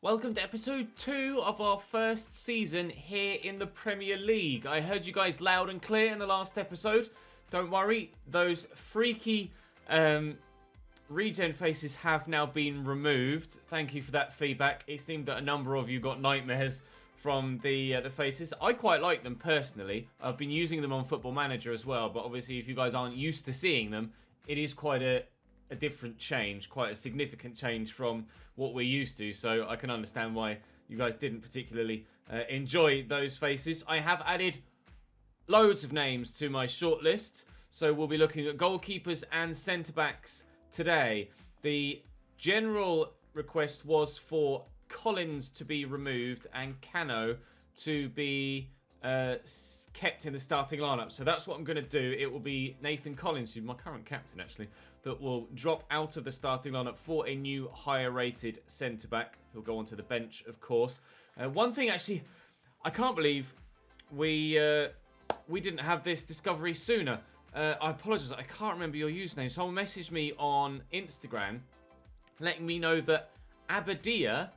Welcome to episode 2 of our first season here in the Premier League. I heard you guys loud and clear in the last episode. Don't worry, those freaky regen faces have now been removed. Thank you for that feedback. It seemed that a number of you got nightmares from the faces. I quite like them personally. I've been using them on Football Manager as well, but obviously if you guys aren't used to seeing them, it is quite a different change, quite a significant change from what we're used to, so I can understand why you guys didn't particularly enjoy those faces. I have added loads of names to my shortlist, so we'll be looking at goalkeepers and centre-backs today. The general request was for Collins to be removed and Cano to be kept in the starting lineup. So that's what I'm going to do. It will be Nathan Collins, who's my current captain actually, that will drop out of the starting lineup for a new higher rated centre-back. He'll go onto the bench, of course. One thing actually, I can't believe we didn't have this discovery sooner. I apologise, I can't remember your username. Someone messaged me on Instagram letting me know that Abadia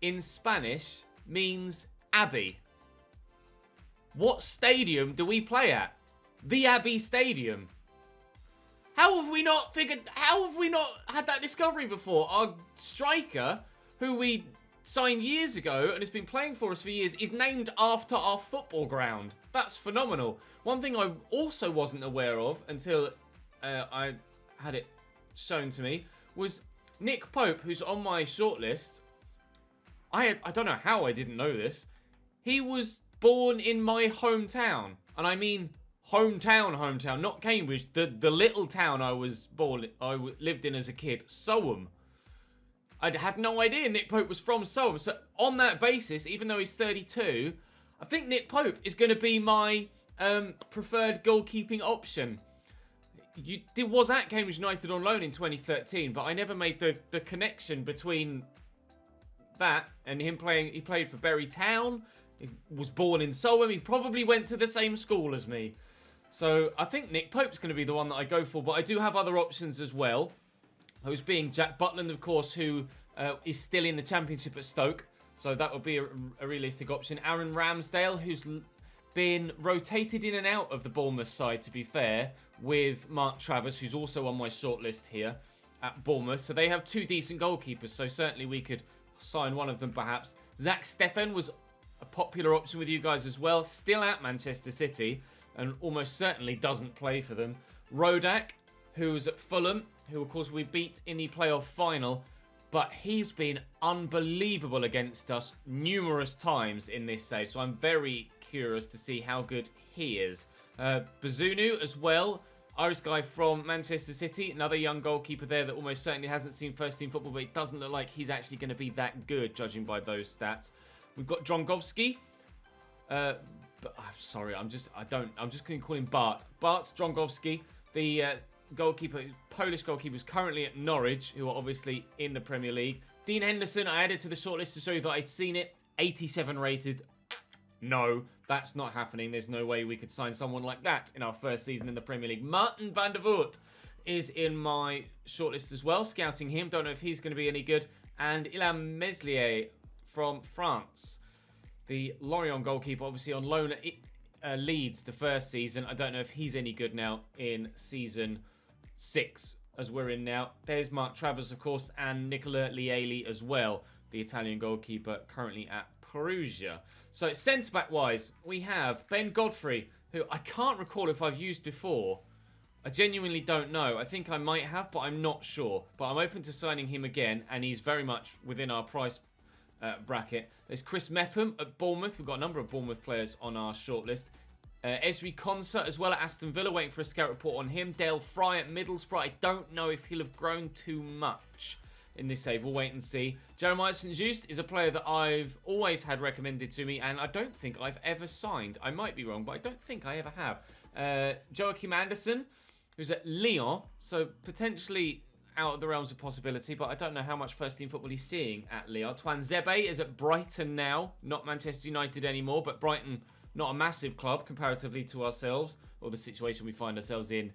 in Spanish means Abbey. What stadium do we play at? The Abbey Stadium. How have we not had that discovery before? Our striker, who we signed years ago and has been playing for us for years, is named after our football ground. That's phenomenal. One thing I also wasn't aware of until I had it shown to me was Nick Pope, who's on my shortlist. I don't know how I didn't know this. He was born in my hometown, and I mean hometown, not Cambridge. The little town I was born, lived in as a kid, Soham. I had no idea Nick Pope was from Soham. So on that basis, even though he's 32, I think Nick Pope is going to be my preferred goalkeeping option. Was at Cambridge United on loan in 2013, but I never made the connection between that and him playing. He played for Bury Town. He was born in Soham. He probably went to the same school as me. So I think Nick Pope's going to be the one that I go for. But I do have other options as well. Those being Jack Butland, of course, who is still in the Championship at Stoke. So that would be a realistic option. Aaron Ramsdale, who's been rotated in and out of the Bournemouth side, to be fair, with Mark Travers, who's also on my shortlist here at Bournemouth. So they have two decent goalkeepers. So certainly we could sign one of them perhaps. Zach Steffen was a popular option with you guys as well. Still at Manchester City and almost certainly doesn't play for them. Rodak, who's at Fulham, who of course we beat in the playoff final, but he's been unbelievable against us numerous times in this save. So I'm very curious to see how good he is. Bazunu as well. Irish guy from Manchester City, another young goalkeeper there that almost certainly hasn't seen first team football, but it doesn't look like he's actually going to be that good, judging by those stats. We've got Drongowski. But I'm sorry, I'm just going to call him Bart. Bart Drongowski, the goalkeeper, Polish goalkeeper, is currently at Norwich, who are obviously in the Premier League. Dean Henderson, I added to the shortlist to show you that I'd seen it. 87 rated. No, that's not happening. There's no way we could sign someone like that in our first season in the Premier League. Martin van der Voort is in my shortlist as well. Scouting him. Don't know if he's going to be any good. And Ilham Meslier from France. The Lorient goalkeeper, obviously on loan at Leeds the first season. I don't know if he's any good now in season 6 as we're in now. There's Mark Travers, of course, and Nicola Lieli as well, the Italian goalkeeper currently at Perugia. So centre-back wise, we have Ben Godfrey, who I can't recall if I've used before. I genuinely don't know. I think I might have, but I'm not sure. But I'm open to signing him again, and he's very much within our price bracket. There's Chris Mepham at Bournemouth. We've got a number of Bournemouth players on our shortlist. Esri Konsa as well at Aston Villa, waiting for a scout report on him. Dale Fry at Middlesbrough. I don't know if he'll have grown too much in this save. We'll wait and see. Jeremiah St. Just is a player that I've always had recommended to me, and I don't think I've ever signed. I might be wrong, but I don't think I ever have. Joachim Anderson, who's at Lyon, so potentially out of the realms of possibility, but I don't know how much first team football he's seeing at Lyon. Twan Zebe is at Brighton now, not Manchester United anymore, but Brighton, not a massive club comparatively to ourselves, or the situation we find ourselves in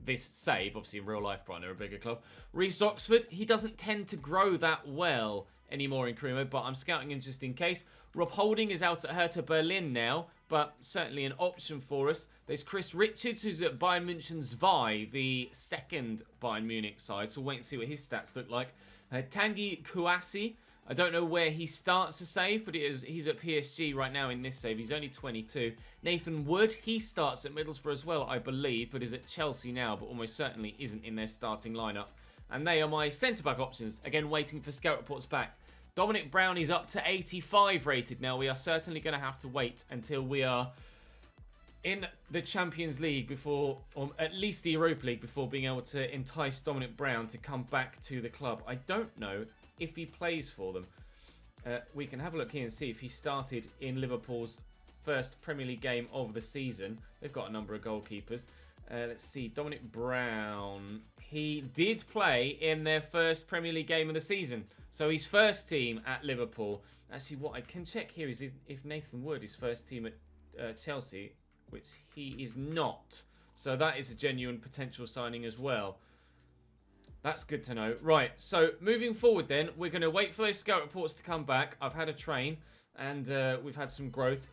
this save. Obviously in real life Brighton are a bigger club. Reece Oxford, he doesn't tend to grow that well anymore in career mode, but I'm scouting him just in case. Rob Holding is out at Hertha Berlin now, but certainly an option for us. There's Chris Richards, who's at Bayern München Zwei, the second Bayern Munich side, so we'll wait and see what his stats look like. Tanguy Kouassi, I don't know where he starts a save, but he's at PSG right now in this save. He's only 22. Nathan Wood, he starts at Middlesbrough as well, I believe, but is at Chelsea now, but almost certainly isn't in their starting lineup. And they are my centre-back options. Again, waiting for scout reports back. Dominic Brown is up to 85 rated now. We are certainly going to have to wait until we are in the Champions League before, or at least the Europa League, before being able to entice Dominic Brown to come back to the club. I don't know if he plays for them. We can have a look here and see if he started in Liverpool's first Premier League game of the season. They've got a number of goalkeepers. Let's see, Dominic Brown. He did play in their first Premier League game of the season. So he's first team at Liverpool. Actually, what I can check here is if Nathan Wood is first team at Chelsea, which he is not. So that is a genuine potential signing as well. That's good to know. Right, so moving forward then, we're going to wait for those scout reports to come back. I've had a train, and we've had some growth.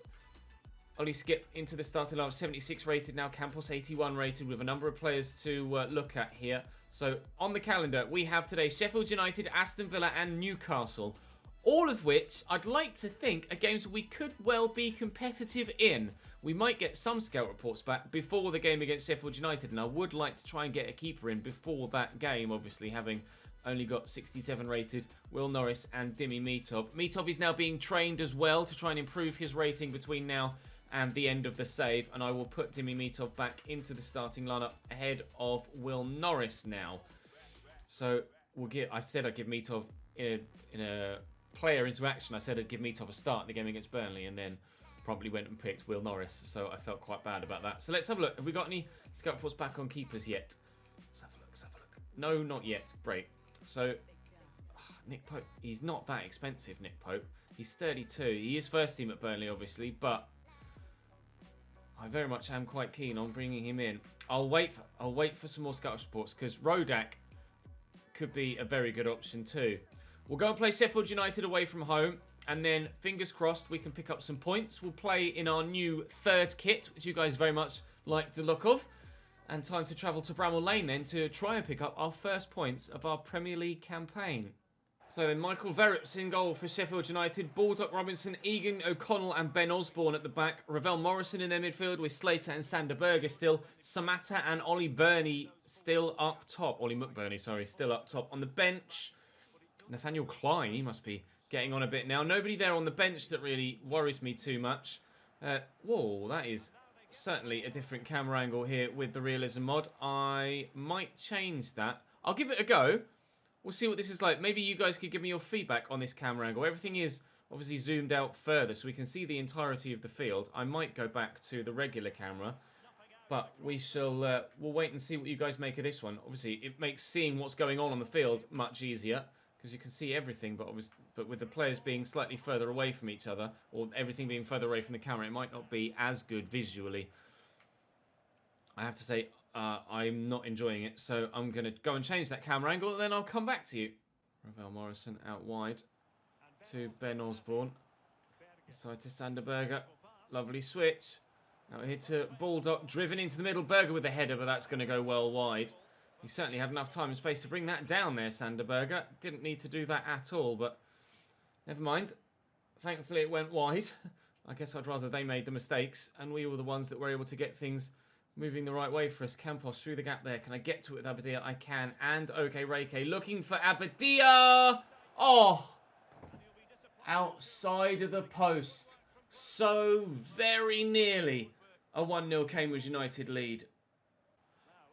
Ollie Skip into the starting lineup, 76 rated now. Campos 81 rated, with a number of players to look at here. So on the calendar, we have today Sheffield United, Aston Villa and Newcastle. All of which I'd like to think are games we could well be competitive in. We might get some scout reports back before the game against Sheffield United, and I would like to try and get a keeper in before that game, obviously having only got 67 rated Will Norris and Dimi Mitov. Mitov is now being trained as well to try and improve his rating between now and the end of the save, and I will put Dimi Mitov back into the starting lineup ahead of Will Norris now. So I said I'd give Mitov in a player interaction. I said I'd give Mitov a start in the game against Burnley, and then promptly went and picked Will Norris, so I felt quite bad about that. So let's have a look. Have we got any scout reports back on keepers yet? Let's have a look. Let's have a look. No, not yet. Great. So Nick Pope, he's not that expensive, Nick Pope. He's 32. He is first team at Burnley, obviously, but I very much am quite keen on bringing him in. I'll wait for some more scout reports, because Rodak could be a very good option too. We'll go and play Sheffield United away from home, and then fingers crossed we can pick up some points. We'll play in our new third kit, which you guys very much like the look of. And time to travel to Bramall Lane then to try and pick up our first points of our Premier League campaign. So then Michael Verrett's in goal for Sheffield United. Baldock Robinson, Egan O'Connell and Ben Osborne at the back. Ravel Morrison in their midfield with Slater and Sander Berger still. Samatta and Ollie Burney still up top. Ollie McBurney, sorry, still up top. On the bench, Nathaniel Klein, he must be getting on a bit now. Nobody there on the bench that really worries me too much. Whoa, that is certainly a different camera angle here with the realism mod. I might change that. I'll give it a go. We'll see what this is like. Maybe you guys could give me your feedback on this camera angle. Everything is obviously zoomed out further so we can see the entirety of the field. I might go back to the regular camera, but we shall we'll wait and see what you guys make of this one. Obviously, it makes seeing what's going on the field much easier, because you can see everything, but with the players being slightly further away from each other, or everything being further away from the camera, it might not be as good visually. I have to say, I'm not enjoying it, so I'm going to go and change that camera angle, and then I'll come back to you. Ravel Morrison out wide to Ben Osborne. Side to Sander Berger. Lovely switch. Now here to Baldock, driven into the middle. Berger with the header, but that's going to go well wide. He certainly had enough time and space to bring that down there, Sander Berger. Didn't need to do that at all, but never mind. Thankfully, it went wide. I guess I'd rather they made the mistakes, and we were the ones that were able to get things moving the right way for us. Campos through the gap there. Can I get to it with Abadia? I can. And OK Reike looking for Abadia. Oh! Outside of the post. So very nearly a 1-0 Cambridge United lead.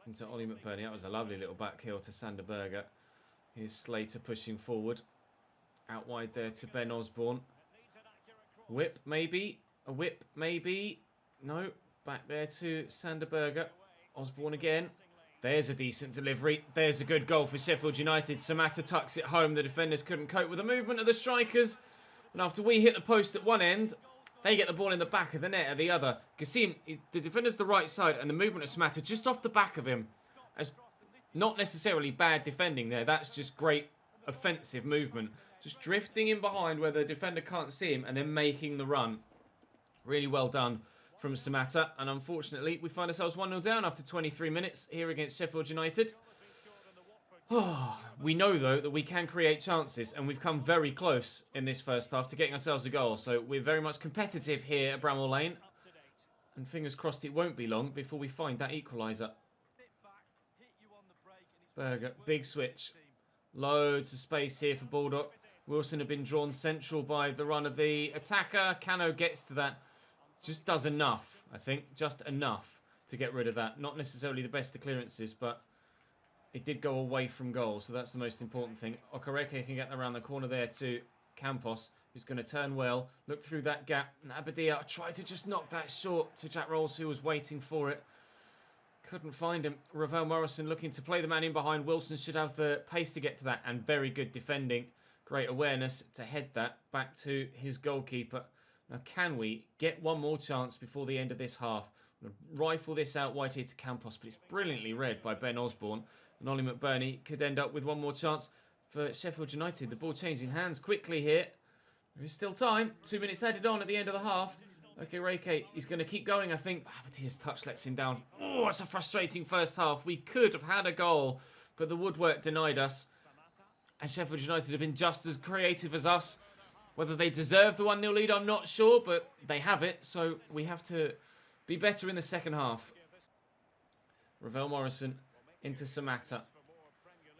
Into Ollie McBurney. That was a lovely little back heel to Sander Berger. Here's Slater pushing forward. Out wide there to Ben Osborne. Whip, maybe. A whip, maybe. No. Back there to Sander Berger. Osborne again. There's a decent delivery. There's a good goal for Sheffield United. Samatta tucks it home. The defenders couldn't cope with the movement of the strikers. And after we hit the post at one end, they get the ball in the back of the net at the other. You can see him, the defender's the right side, and the movement of Samatta just off the back of him. As not necessarily bad defending there. That's just great offensive movement. Just drifting in behind where the defender can't see him and then making the run. Really well done from Samatta. And unfortunately, we find ourselves 1-0 down after 23 minutes here against Sheffield United. We know, though, that we can create chances, and we've come very close in this first half to getting ourselves a goal. So we're very much competitive here at Bramall Lane. And fingers crossed it won't be long before we find that equaliser. Berger, big switch. Loads of space here for Baldock. Wilson had been drawn central by the run of the attacker. Cano gets to that. Just does enough, I think. Just enough to get rid of that. Not necessarily the best of clearances, but it did go away from goal, so that's the most important thing. Okereke can get around the corner there to Campos, who's going to turn well, look through that gap. And Abadia tried to just knock that short to Jack Rolls, who was waiting for it. Couldn't find him. Ravel Morrison looking to play the man in behind. Wilson should have the pace to get to that, and very good defending. Great awareness to head that back to his goalkeeper. Now, can we get one more chance before the end of this half? I'm going to rifle this out wide here to Campos, but it's brilliantly read by Ben Osborne. And Ollie McBurney could end up with one more chance for Sheffield United. The ball changing hands quickly here. There is still time. 2 minutes added on at the end of the half. Okay, Reike, he's going to keep going, I think. Abadia's touch lets him down. Oh, it's a frustrating first half. We could have had a goal, but the woodwork denied us. And Sheffield United have been just as creative as us. Whether they deserve the 1-0 lead, I'm not sure, but they have it. So we have to be better in the second half. Ravel Morrison into Samatta.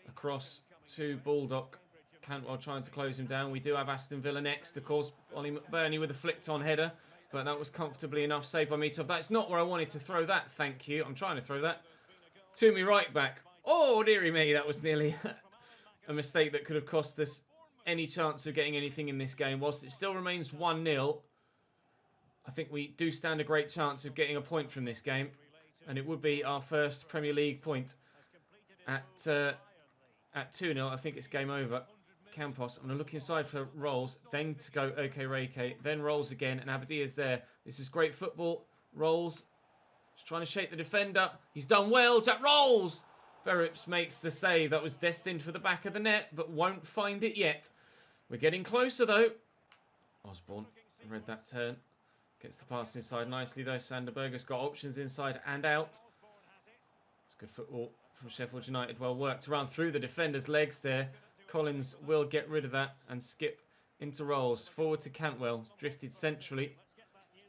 Across to Baldock. Cantwell trying to close him down. We do have Aston Villa next, of course. Ollie McBurney with a flicked-on header. But that was comfortably enough saved by Mitov. That's not where I wanted to throw that, thank you. I'm trying to throw that to me right back. Oh, dearie me, that was nearly a mistake that could have cost us any chance of getting anything in this game. Whilst it still remains 1-0, I think we do stand a great chance of getting a point from this game. And it would be our first Premier League point. At 2-0, I think it's game over. Campos, I'm going to look inside for Rolls, then to go OK Reike, then Rolls again, and Abadia's there. This is great football. Rolls, just trying to shake the defender. He's done well. Jack Rolls! Verrips makes the save. That was destined for the back of the net, but won't find it yet. We're getting closer, though. Osborne read that turn. Gets the pass inside nicely, though. Sanderberger's got options inside and out. It's good football from Sheffield United. Well worked around through the defender's legs there. Collins will get rid of that and skip into Rolls. Forward to Cantwell. Drifted centrally.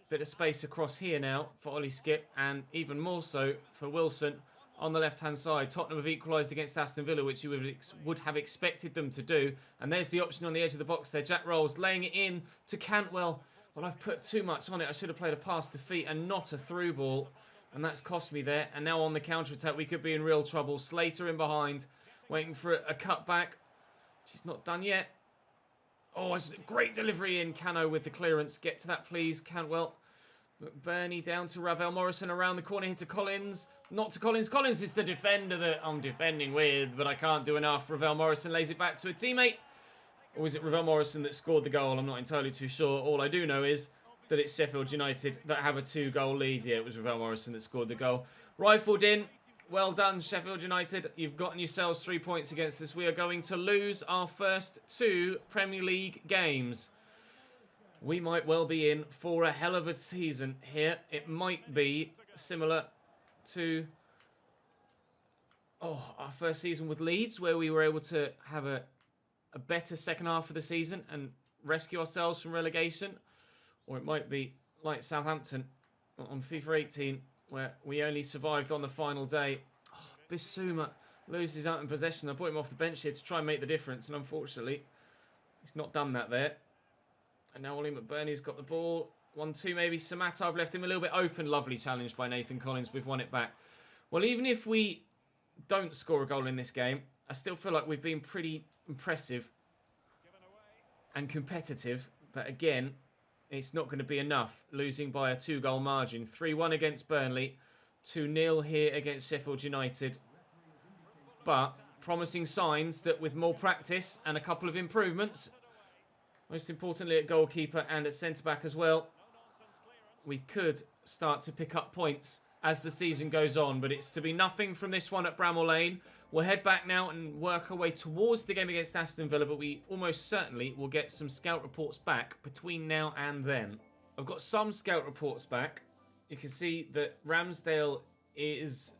Bit of space across here now for Ollie Skip, and even more so for Wilson on the left-hand side. Tottenham have equalised against Aston Villa, which you would have expected them to do. And there's the option on the edge of the box there. Jack Rolls laying it in to Cantwell. Well, I've put too much on it. I should have played a pass to feet and not a through ball. And that's cost me there. And now on the counter-attack, we could be in real trouble. Slater in behind, waiting for a cut-back. She's not done yet. Oh, it's a great delivery in. Cano with the clearance. Get to that, please. Cantwell. McBurney down to Ravel Morrison around the corner here to Collins. Not to Collins. Collins is the defender that I'm defending with, but I can't do enough. Ravel Morrison lays it back to a teammate. Or was it Ravel Morrison that scored the goal? I'm not entirely too sure. All I do know is that it's Sheffield United that have a 2-goal lead. Yeah, it was Ravel Morrison that scored the goal. Rifled in. Well done, Sheffield United. You've gotten yourselves 3 points against us. We are going to lose our first 2 Premier League games. We might well be in for a hell of a season here. It might be similar to our first season with Leeds, where we were able to have a better second half of the season and rescue ourselves from relegation. Or it might be like Southampton on FIFA 18, where we only survived on the final day. Oh, Bissouma loses out in possession. I put him off the bench here to try and make the difference, and unfortunately, he's not done that there. And now Ollie McBurney's got the ball. 1-2 maybe. Samatta, I've left him a little bit open. Lovely challenge by Nathan Collins. We've won it back. Well, even if we don't score a goal in this game, I still feel like we've been pretty impressive and competitive. But again, it's not going to be enough, losing by a 2-goal margin. 3-1 against Burnley, 2-0 here against Sheffield United. But promising signs that with more practice and a couple of improvements, most importantly at goalkeeper and at centre-back as well, we could start to pick up points as the season goes on. But it's to be nothing from this one at Bramall Lane. We'll head back now and work our way towards the game against Aston Villa, but we almost certainly will get some scout reports back between now and then. I've got some scout reports back. You can see that Ramsdale is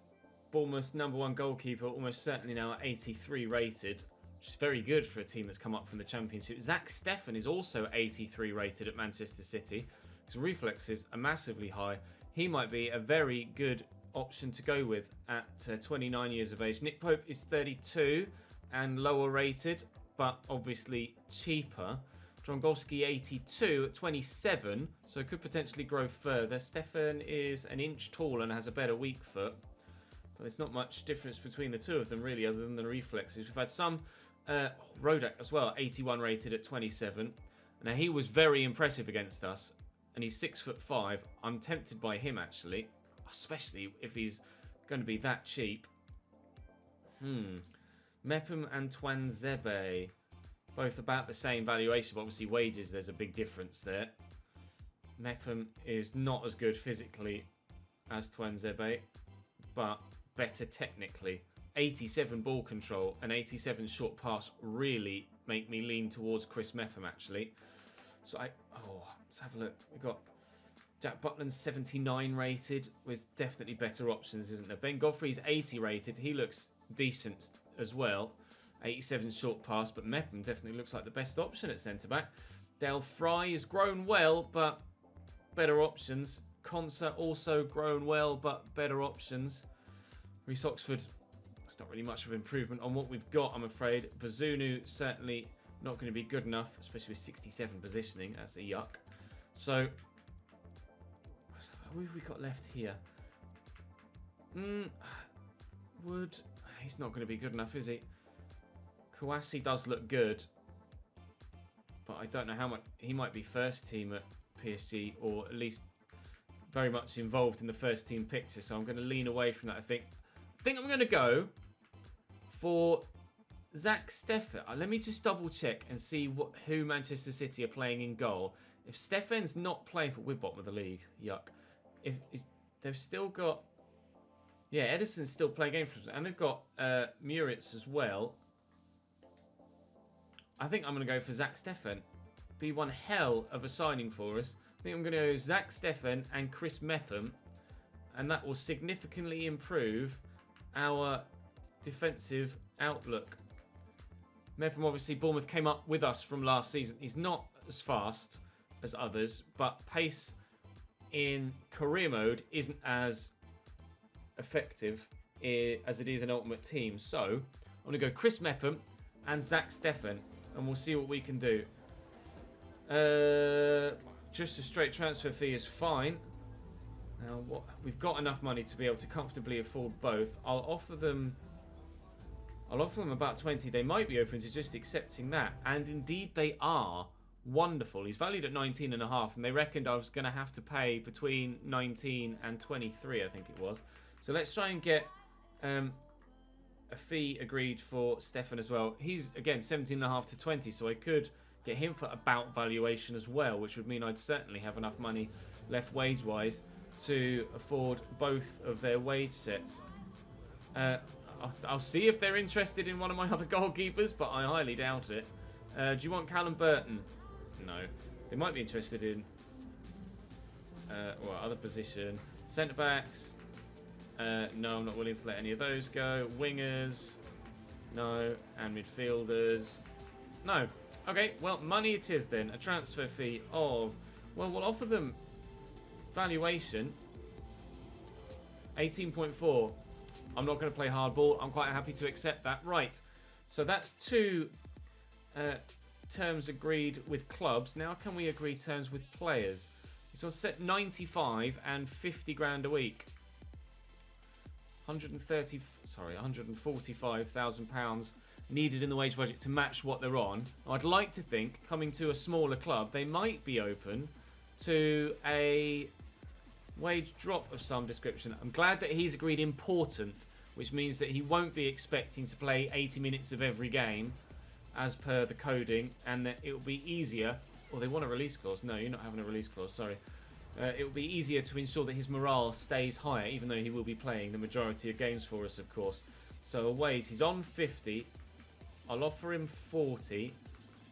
Bournemouth's #1 goalkeeper, almost certainly now at 83 rated, which is very good for a team that's come up from the Championship. Zach Steffen is also 83 rated at Manchester City. His reflexes are massively high. He might be a very good option to go with at 29 years of age. Nick Pope is 32 and lower rated, but obviously cheaper. Drongowski 82 at 27, so could potentially grow further. Stefan is an inch taller and has a better weak foot. But there's not much difference between the two of them really, other than the reflexes. We've had some Rodak as well, 81 rated at 27. Now he was very impressive against us, and he's 6'5". I'm tempted by him actually, especially if he's going to be that cheap. Mepham and Twanzebe, both about the same valuation, but obviously wages, there's a big difference there. Mepham is not as good physically as Twanzebe, but better technically. 87 ball control and 87 short pass really make me lean towards Chris Mepham actually. So let's have a look. We've got Jack Butland's 79 rated with definitely better options, isn't there? Ben Godfrey's 80 rated. He looks decent as well. 87 short pass, but Mepham definitely looks like the best option at centre-back. Dale Fry has grown well, but better options. Conser also grown well, but better options. Reece Oxford, it's not really much of improvement on what we've got, I'm afraid. Bazunu certainly not going to be good enough, especially with 67 positioning. That's a yuck. So, who have we got left here? Wood, he's not going to be good enough, is he? Kouassi does look good, but I don't know how much. He might be first team at PSG, or at least very much involved in the first team picture, so I'm going to lean away from that. I think I'm going to go for Zach Steffen. Let me just double check and see who Manchester City are playing in goal. If Steffen's not playing we're bottom of the league, yuck. They've still got, yeah, Edison's still playing games for them, and they've got Muritz as well. I think I'm going to go for Zach Steffen. Be one hell of a signing for us. I think I'm going to go Zach Steffen and Chris Mepham, and that will significantly improve our defensive outlook. Mepham, obviously, Bournemouth came up with us from last season. He's not as fast as others, but pace in career mode isn't as effective as it is in Ultimate Team. So I'm going to go Chris Mepham and Zach Steffen, and we'll see what we can do. Just a straight transfer fee is fine. Now, we've got enough money to be able to comfortably afford both. I'll offer them about 20. They might be open to just accepting that, and indeed they are. Wonderful. He's valued at 19.5, and they reckoned I was going to have to pay between 19 and 23, I think it was. So let's try and get a fee agreed for Stefan as well. He's, again, 17.5 to 20, so I could get him for about valuation as well, which would mean I'd certainly have enough money left wage-wise to afford both of their wage sets. I'll see if they're interested in one of my other goalkeepers, but I highly doubt it. Do you want Callum Burton? No. They might be interested in other position. Centre-backs? No, I'm not willing to let any of those go. Wingers? No. And midfielders? No. Okay, well, money it is then. A transfer fee of, well, we'll offer them valuation 18.4. I'm not going to play hardball. I'm quite happy to accept that. Right. So that's two terms agreed with clubs. Now can we agree terms with players? It's on set 95 and 50 grand a week. 145,000 pounds needed in the wage budget to match what they're on. I'd like to think, coming to a smaller club, they might be open to a wage drop of some description. I'm glad that he's agreed important, which means that he won't be expecting to play 80 minutes of every game as per the coding, and that it will be easier. Or they want a release clause. No, you're not having a release clause, sorry. It will be easier to ensure that his morale stays higher, even though he will be playing the majority of games for us, of course. So aways, he's on 50. I'll offer him 40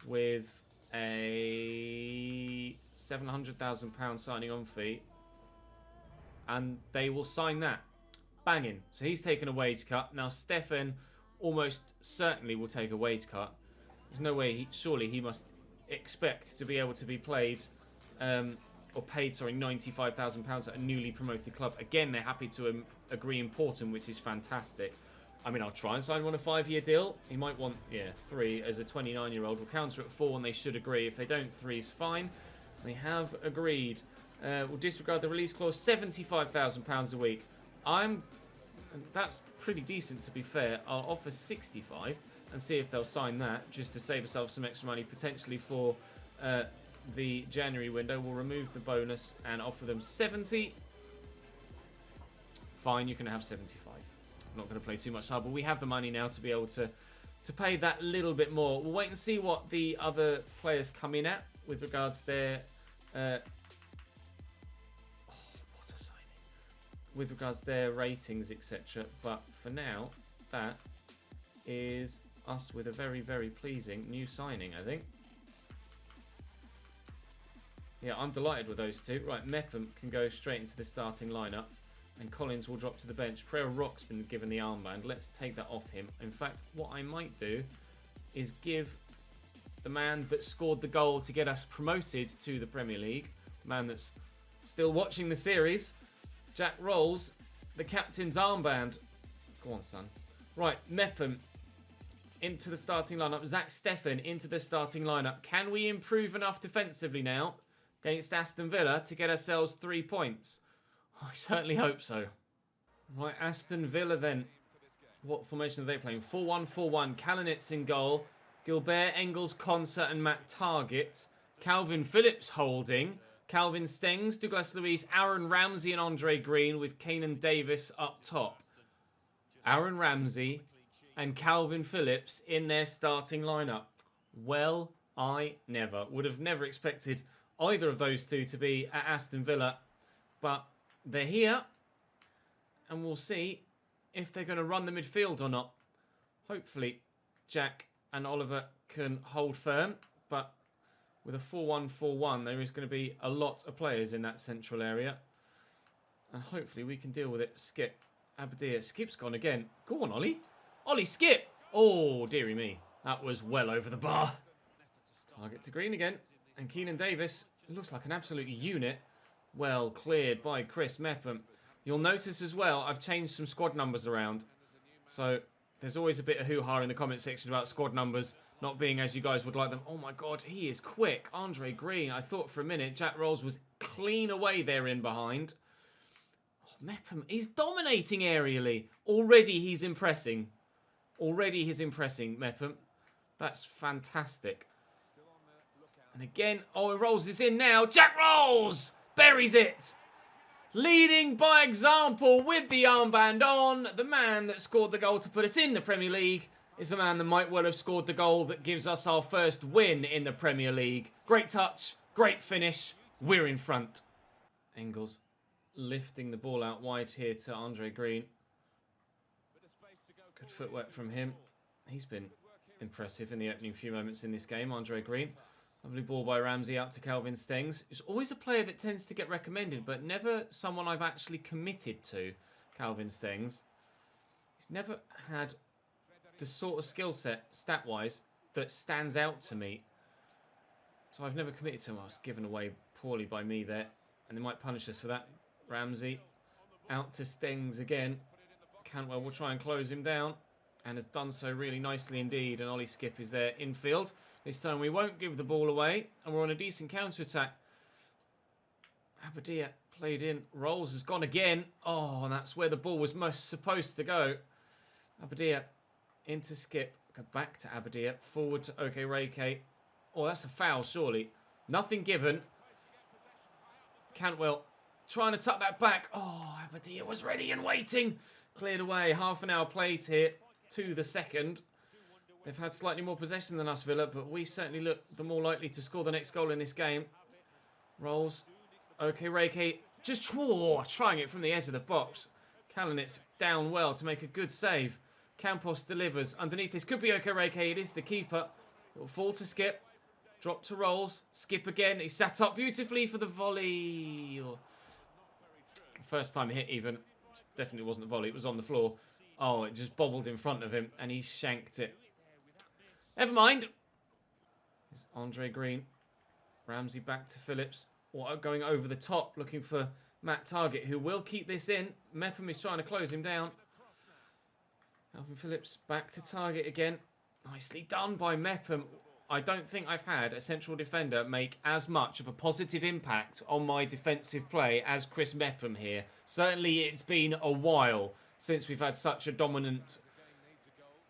with a £700,000 signing on fee. And they will sign that. Banging. So he's taken a wage cut. Now Stefan almost certainly will take a wage cut. There's no way, surely he must expect to be able to be played, or paid, sorry, £95,000 at a newly promoted club. Again, they're happy to agree important, which is fantastic. I mean, I'll try and sign one a 5-year deal. He might want, 3 as a 29-year-old. We'll counter at 4 and they should agree. If they don't, 3 is fine. They have agreed. We'll disregard the release clause, £75,000 a week. That's pretty decent, to be fair. I'll offer 65 and see if they'll sign that, just to save ourselves some extra money, potentially for the January window. We'll remove the bonus and offer them 70. Fine, you can have 75. I'm not going to play too much hard, but we have the money now to be able to pay that little bit more. We'll wait and see what the other players come in at with regards to their... what a signing. With regards to their ratings, etc. But for now, that is us with a very, very pleasing new signing, I think. Yeah, I'm delighted with those two. Right, Mepham can go straight into the starting lineup. And Collins will drop to the bench. Pereira Rock's been given the armband. Let's take that off him. In fact, what I might do is give the man that scored the goal to get us promoted to the Premier League, the man that's still watching the series, Jack Rolls, the captain's armband. Go on, son. Right, Mepham into the starting lineup. Zach Stefan into the starting lineup. Can we improve enough defensively now against Aston Villa to get ourselves 3 points? I certainly hope so. Right, Aston Villa then. What formation are they playing? 4-1-4-1. Kalinitz in goal. Gilbert, Engels, Concert and Matt Target. Calvin Phillips holding. Calvin Stengs, Douglas Luiz, Aaron Ramsey and Andre Green with Keenan Davis up top. Aaron Ramsey and Calvin Phillips in their starting lineup. Well, I would have never expected either of those two to be at Aston Villa. But they're here, and we'll see if they're going to run the midfield or not. Hopefully, Jack and Oliver can hold firm, but with a 4-1-4-1, there is going to be a lot of players in that central area, and hopefully we can deal with it. Skip, Abadir, Skip's gone again. Go on, Ollie. Ollie, Skip! Oh, dearie me. That was well over the bar. Target to Green again, and Keenan Davis looks like an absolute unit. Well cleared by Chris Mepham. You'll notice as well, I've changed some squad numbers around. So there's always a bit of hoo-ha in the comment section about squad numbers not being as you guys would like them. Oh my God, he is quick. Andre Green. I thought for a minute Jack Rolls was clean away there in behind. Oh, Mepham, he's dominating aerially. Already he's impressing. Already he's impressing, Mepham. That's fantastic. And again, oh, Rolls is in now. Jack Rolls! Buries it. Leading by example with the armband on. The man that scored the goal to put us in the Premier League is the man that might well have scored the goal that gives us our first win in the Premier League. Great touch, great finish. We're in front. Engels lifting the ball out wide here to Andre Green. Good footwork from him. He's been impressive in the opening few moments in this game, Andre Green. Lovely ball by Ramsey out to Calvin Stengs. He's always a player that tends to get recommended, but never someone I've actually committed to, Calvin Stengs. He's never had the sort of skill set, stat-wise, that stands out to me. So I've never committed to him. I was given away poorly by me there, and they might punish us for that. Ramsey out to Stengs again. Cantwell will try and close him down, and has done so really nicely indeed, and Ollie Skip is there infield. This time we won't give the ball away, and we're on a decent counter-attack. Abadir played in. Rolls has gone again. Oh, and that's where the ball was most supposed to go. Abadir into Skip. Go back to Abadir. Forward to Okereke. Oh, that's a foul, surely. Nothing given. Cantwell trying to tuck that back. Oh, Abadir was ready and waiting. Cleared away. Half an hour played here to the second. They've had slightly more possession than us, Villa, but we certainly look the more likely to score the next goal in this game. Rolls. Okay, Reiki. Just trying it from the edge of the box. Kalinitz down well to make a good save. Campos delivers. Underneath this could be Okereke. It is the keeper. It will fall to Skip. Drop to Rolls. Skip again. He sat up beautifully for the volley. First time hit even. Definitely wasn't the volley. It was on the floor. Oh, it just bobbled in front of him and he shanked it. Never mind. It's Andre Green. Ramsey back to Phillips. Going over the top, looking for Matt Targett, who will keep this in. Mepham is trying to close him down. Calvin Phillips back to Targett again. Nicely done by Mepham. I don't think I've had a central defender make as much of a positive impact on my defensive play as Chris Mepham here. Certainly it's been a while since we've had such a dominant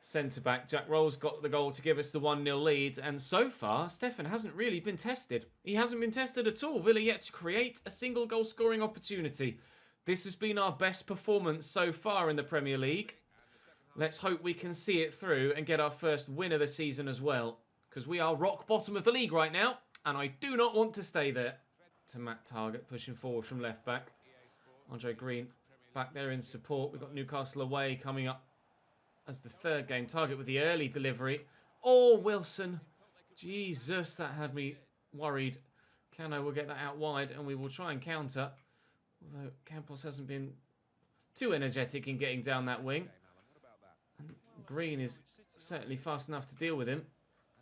centre-back. Jack Rolls got the goal to give us the 1-0 lead. And so far, Stefan hasn't really been tested. He hasn't been tested at all. Villa yet to create a single goal scoring opportunity. This has been our best performance so far in the Premier League. Let's hope we can see it through and get our first win of the season as well. Because we are rock bottom of the league right now. And I do not want to stay there. To Matt Targett, pushing forward from left back. Andre Green back there in support. We've got Newcastle away coming up as the third game. Targett with the early delivery. Oh, Wilson. Jesus, that had me worried. Cano will get that out wide and we will try and counter. Although Campos hasn't been too energetic in getting down that wing. And Green is certainly fast enough to deal with him.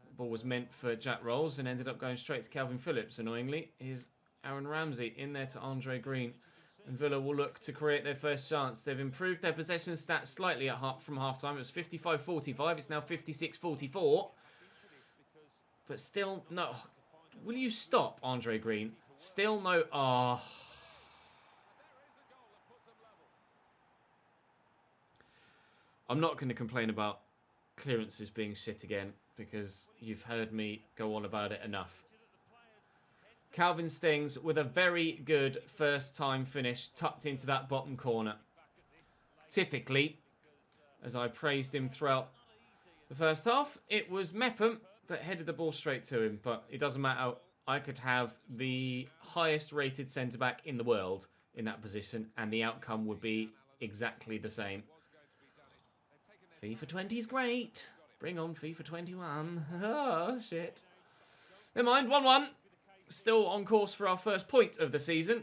The ball was meant for Jack Rolls and ended up going straight to Calvin Phillips, annoyingly. Here's Aaron Ramsey in there to Andre Green. And Villa will look to create their first chance. They've improved their possession stats slightly from half-time. It was 55-45. It's now 56-44. But still, no. Will you stop, Andre Green? Still no. Oh. I'm not going to complain about clearances being shit again because you've heard me go on about it enough. Calvin Stings with a very good first-time finish tucked into that bottom corner. Typically, as I praised him throughout the first half, it was Mepham that headed the ball straight to him, but it doesn't matter. I could have the highest-rated centre-back in the world in that position, and the outcome would be exactly the same. FIFA 20 is great. Bring on FIFA 21. Oh, shit. Never mind, 1-1. Still on course for our first point of the season.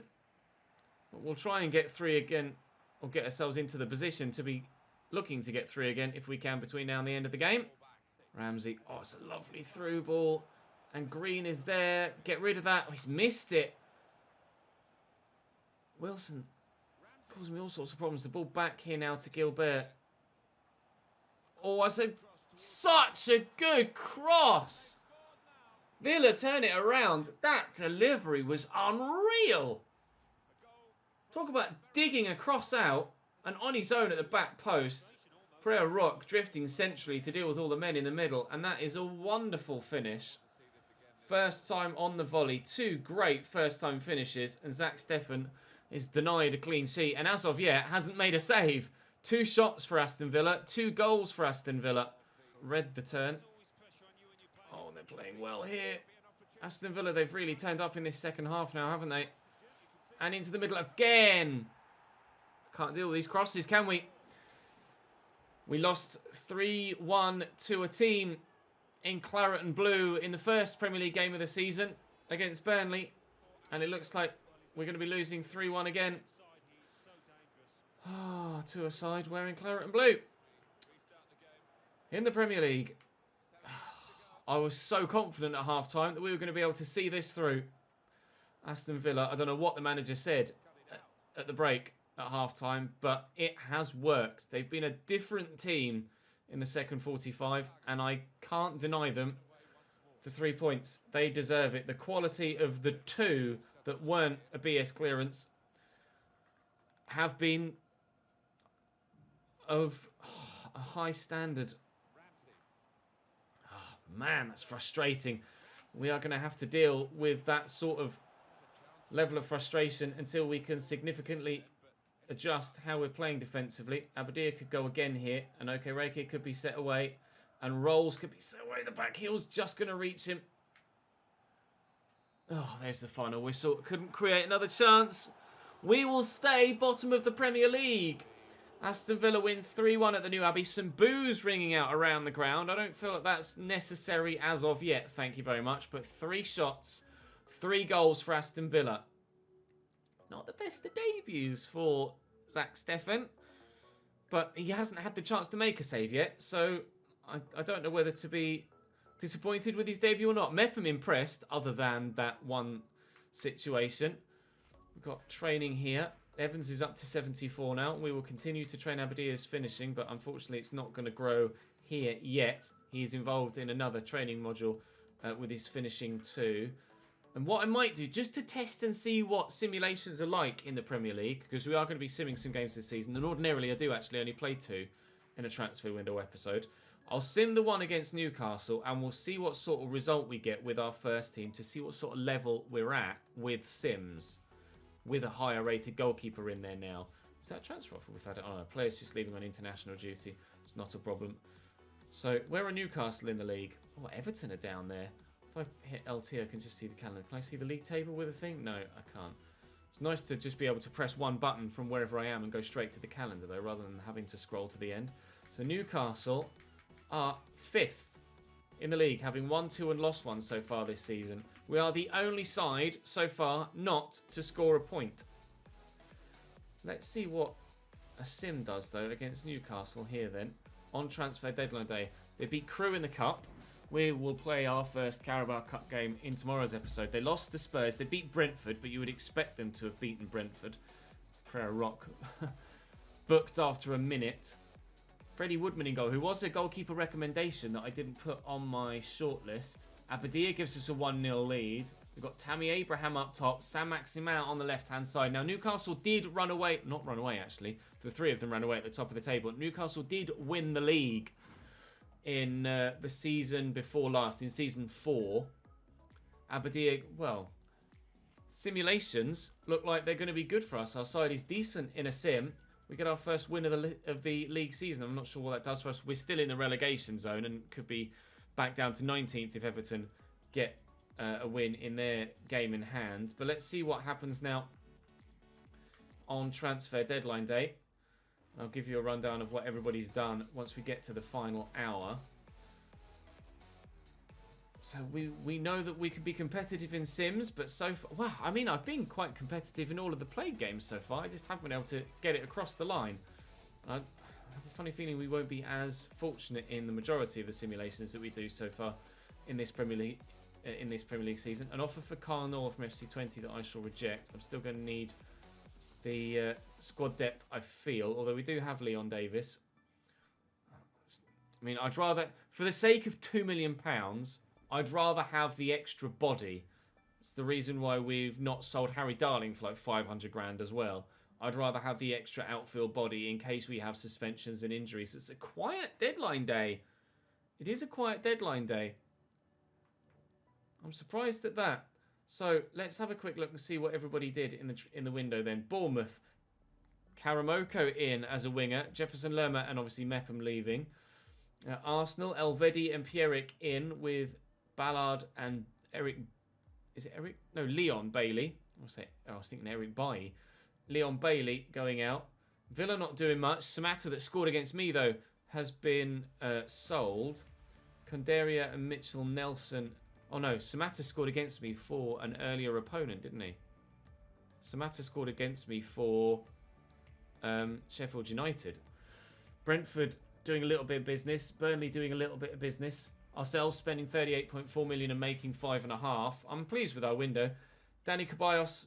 But we'll try and get 3 again, or get ourselves into the position to be looking to get 3 again if we can between now and the end of the game. Ramsey, oh, it's a lovely through ball. And Green is there. Get rid of that. Oh, he's missed it. Wilson causing me all sorts of problems. The ball back here now to Gilbert. Oh, I said such a good cross. Villa turn it around. That delivery was unreal. Talk about digging a cross out and on his own at the back post. Pereira Rock drifting centrally to deal with all the men in the middle. And that is a wonderful finish. First time on the volley. 2 great first time finishes. And Zach Steffen is denied a clean sheet. And as of yet, hasn't made a save. 2 shots for Aston Villa. 2 goals for Aston Villa. Read the turn. Oh, they're playing well here. Aston Villa, they've really turned up in this second half now, haven't they? And into the middle again. Can't deal with these crosses, can we? We lost 3-1 to a team in claret and blue in the first Premier League game of the season against Burnley. And it looks like we're going to be losing 3-1 again. Oh, to a side wearing claret and blue. In the Premier League. I was so confident at half-time that we were going to be able to see this through. Aston Villa, I don't know what the manager said at the break at half-time, but it has worked. They've been a different team in the second 45, and I can't deny them the 3 points. They deserve it. The quality of the 2 that weren't a BS clearance have been of a high standard. Man, that's frustrating. We are going to have to deal with that sort of level of frustration until we can significantly adjust how we're playing defensively. Abadir could go again here, and Okereke could be set away, and Rolls could be set away. The back heel's just going to reach him. Oh, there's the final whistle. Couldn't create another chance. We will stay bottom of the Premier League. Aston Villa win 3-1 at the New Abbey. Some boos ringing out around the ground. I don't feel that that's necessary as of yet, thank you very much. But 3 shots, 3 goals for Aston Villa. Not the best of debuts for Zach Steffen. But he hasn't had the chance to make a save yet. So I don't know whether to be disappointed with his debut or not. Mepham impressed, other than that one situation. We've got training here. Evans is up to 74 now. We will continue to train Abadia's finishing, but unfortunately it's not going to grow here yet. He's involved in another training module with his finishing too. And what I might do, just to test and see what simulations are like in the Premier League, because we are going to be simming some games this season, and ordinarily I do actually only play 2 in a transfer window episode. I'll sim the one against Newcastle, and we'll see what sort of result we get with our first team, to see what sort of level we're at with sims. With a higher rated goalkeeper in there now. Is that a transfer offer we've had? Oh no, players just leaving on international duty. It's not a problem. So, where are Newcastle in the league? Oh, Everton are down there. If I hit LT, I can just see the calendar. Can I see the league table with a thing? No, I can't. It's nice to just be able to press one button from wherever I am and go straight to the calendar though, rather than having to scroll to the end. So Newcastle are 5th in the league, having won 2 and lost 1 so far this season. We are the only side so far not to score a point. Let's see what a sim does though against Newcastle here then. On transfer deadline day. They beat Crewe in the Cup. We will play our first Carabao Cup game in tomorrow's episode. They lost to Spurs. They beat Brentford, but you would expect them to have beaten Brentford. Prayer Rock booked after a minute. Freddie Woodman in goal, who was a goalkeeper recommendation that I didn't put on my shortlist. Abadia gives us a 1-0 lead. We've got Tammy Abraham up top, Sam Maximin on the left-hand side. Now, Newcastle did run away. Not run away, actually. The 3 of them ran away at the top of the table. Newcastle did win the league in the season before last, in season 4. Abadia, well, simulations look like they're going to be good for us. Our side is decent in a sim. We get our first win of the league season. I'm not sure what that does for us. We're still in the relegation zone and could be back down to 19th if Everton get a win in their game in hand. But let's see what happens now on transfer deadline day. I'll give you a rundown of what everybody's done once we get to the final hour. So we know that we can be competitive in sims, but so far, well, I mean, I've been quite competitive in all of the played games so far. I just haven't been able to get it across the line. I have a funny feeling we won't be as fortunate in the majority of the simulations that we do so far in this Premier League season. An offer for Carl Noor from FC20 that I shall reject. I'm still going to need the squad depth, I feel, although we do have Leon Davis. I mean, I'd rather, for the sake of £2 million, I'd rather have the extra body. It's the reason why we've not sold Harry Darling for like 500 grand as well. I'd rather have the extra outfield body in case we have suspensions and injuries. It's a quiet deadline day. It is a quiet deadline day. I'm surprised at that. So let's have a quick look and see what everybody did in the window then. Bournemouth, Karamoko in as a winger. Jefferson Lerma and obviously Mepham leaving. Arsenal, Elvedi and Pierrick in with Ballard and Eric. Is it Eric? No, Leon Bailey. I was thinking Eric Bailly. Leon Bailey going out. Villa not doing much. Samatta that scored against me though has been sold. Kondaria and Mitchell Nelson. Oh no, Samatta scored against me for an earlier opponent, didn't he? Samatta scored against me for Sheffield United. Brentford doing a little bit of business. Burnley doing a little bit of business. Ourselves spending 38.4 million and making 5.5. I'm pleased with our window. Danny Ceballos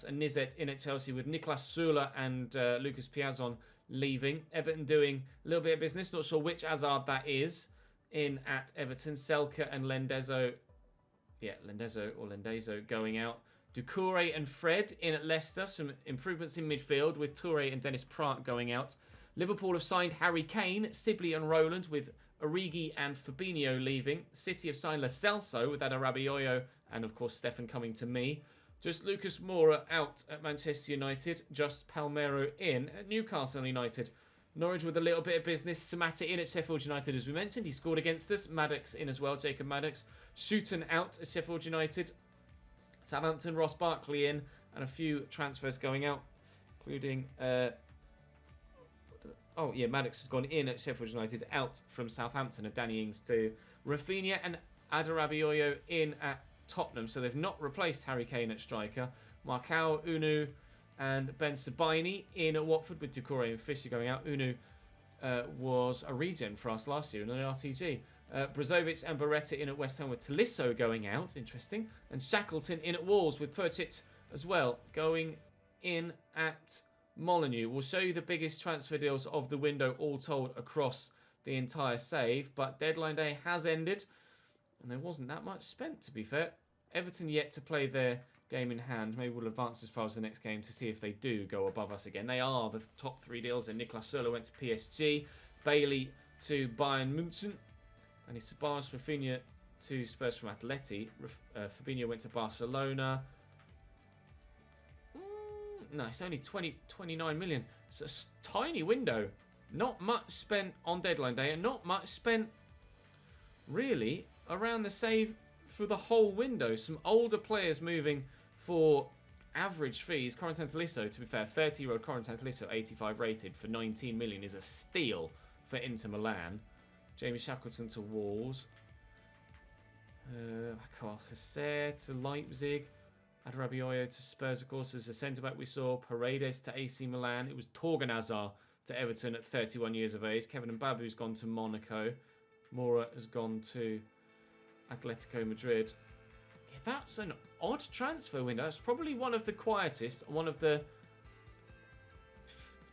and Nizet in at Chelsea with Niklas Sula and Lucas Piazon leaving. Everton doing a little bit of business. Not sure which Hazard that is. In at Everton. Selke and Lendezo. Yeah, Lendezo going out. Doucouré and Fred in at Leicester. Some improvements in midfield with Touré and Dennis Pratt going out. Liverpool have signed Harry Kane, Sibley and Rowland with Origi and Fabinho leaving. City have signed Lo Celso with Adarabioyo and of course Stefan coming to me. Just Lucas Moura out at Manchester United. Just Palmeiro in at Newcastle United. Norwich with a little bit of business. Samatta in at Sheffield United as we mentioned. He scored against us. Maddox in as well. Jacob Maddox. Shooten out at Sheffield United. Southampton, Ross Barkley in. And a few transfers going out. Including Oh, yeah, Maddox has gone in at Sheffield United, out from Southampton, and Danny Ings to Rafinha and Adarabioyo in at Tottenham. So they've not replaced Harry Kane at striker. Marcao, Unu and Ben Sabini in at Watford, with Doucouré and Fisher going out. Unu was a regen for us last year in an RTG. Brozovic and Beretta in at West Ham, with Tolisso going out. Interesting. And Shackleton in at Wolves, with Perchit as well going in at Molineux. We'll show you the biggest transfer deals of the window, all told, across the entire save. But deadline day has ended, and there wasn't that much spent, to be fair. Everton yet to play their game in hand. Maybe we'll advance as far as the next game to see if they do go above us again. They are the top 3 deals. And Niklas Süle went to PSG, Bailey to Bayern München, and Ceballos, Rafinha to Spurs from Atleti. Fabinho went to Barcelona. No, it's only 29 million. It's a tiny window. Not much spent on deadline day, and not much spent really around the save for the whole window. Some older players moving for average fees. Corentin Tolisso, to be fair, 30-year-old Corentin Tolisso, 85 rated for 19 million is a steal for Inter Milan. Jamie Shackleton to Wolves. Cassette to Leipzig. Adarabioyo to Spurs, of course, as a centre-back we saw. Paredes to AC Milan. It was Torgan Hazard to Everton at 31 years of age. Kevin Mbabu's gone to Monaco. Mora has gone to Atletico Madrid. Yeah, that's an odd transfer window. It's probably one of the quietest, one of the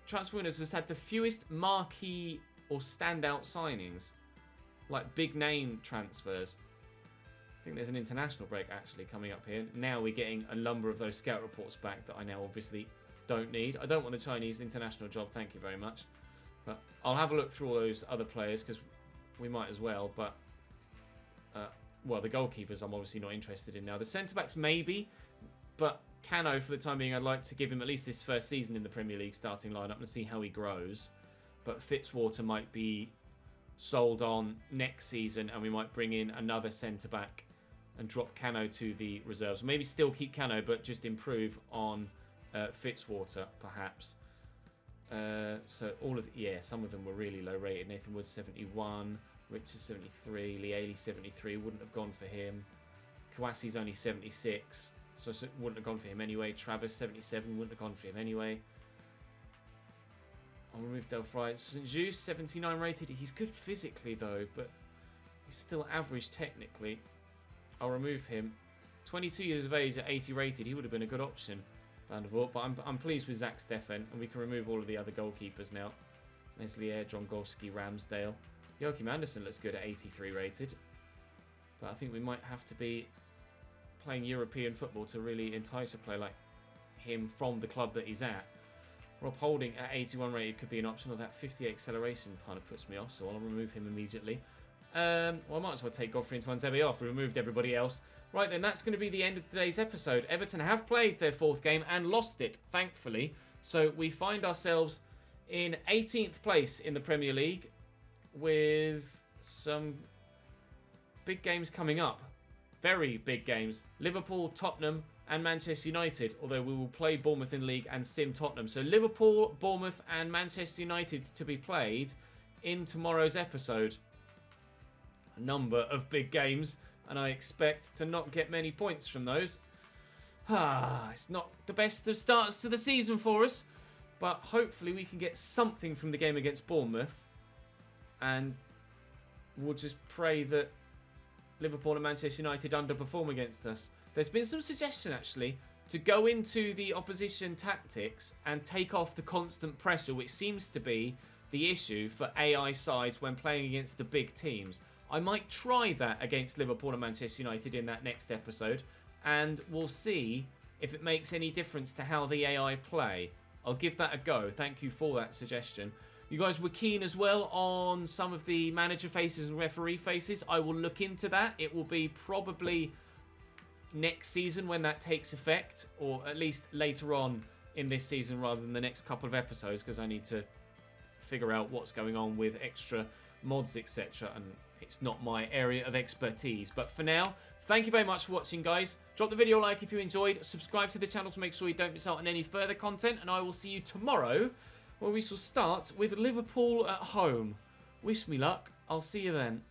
transfer windows that's had the fewest marquee or standout signings, like big name transfers. I think there's an international break actually coming up here. Now we're getting a number of those scout reports back that I now obviously don't need. I don't want a Chinese international job, thank you very much. But I'll have a look through all those other players because we might as well. But well, the goalkeepers I'm obviously not interested in now. The centre-backs maybe, but Cano for the time being, I'd like to give him at least this first season in the Premier League starting lineup and see how he grows. But Fitzwater might be sold on next season, and we might bring in another centre-back and drop Cano to the reserves. Maybe still keep Cano, but just improve on Fitzwater, perhaps. So all of some of them were really low rated. Nathan Wood 71, Richard 73, Leahy 73. Wouldn't have gone for him. Kawasi's only 76, so wouldn't have gone for him anyway. Travis 77, wouldn't have gone for him anyway. I'll remove Delphi. St. Just 79 rated. He's good physically though, but he's still average technically. I'll remove him. 22 years of age at 80 rated. He would have been a good option, Van der Voort. But I'm pleased with Zach Steffen, and we can remove all of the other goalkeepers now. Meslier, Drongowski, Ramsdale. Joachim Andersen looks good at 83 rated. But I think we might have to be playing European football to really entice a player like him from the club that he's at. Rob Holding at 81 rated could be an option, or that 50 acceleration kind of puts me off, so I'll remove him immediately. Well, I might as well take Godfrey and Twanzebe off. We removed everybody else. Right then, that's going to be the end of today's episode. Everton have played their 4th game and lost it, thankfully. So we find ourselves in 18th place in the Premier League with some big games coming up. Very big games. Liverpool, Tottenham and Manchester United. Although we will play Bournemouth in league and sim Tottenham. So Liverpool, Bournemouth and Manchester United to be played in tomorrow's episode. A number of big games, and I expect to not get many points from those. It's not the best of starts to the season for us, but hopefully we can get something from the game against Bournemouth, and we'll just pray that Liverpool and Manchester United underperform against us. There's been some suggestion actually to go into the opposition tactics and take off the constant pressure, which seems to be the issue for AI sides when playing against the big teams. I might try that against Liverpool and Manchester United in that next episode, and we'll see if it makes any difference to how the AI play. I'll give that a go. Thank you for that suggestion. You guys were keen as well on some of the manager faces and referee faces. I will look into that. It will be probably next season when that takes effect, or at least later on in this season rather than the next couple of episodes, because I need to figure out what's going on with extra mods, etc. And it's not my area of expertise. But for now, thank you very much for watching, guys. Drop the video a like if you enjoyed. Subscribe to the channel to make sure you don't miss out on any further content. And I will see you tomorrow where we shall start with Liverpool at home. Wish me luck. I'll see you then.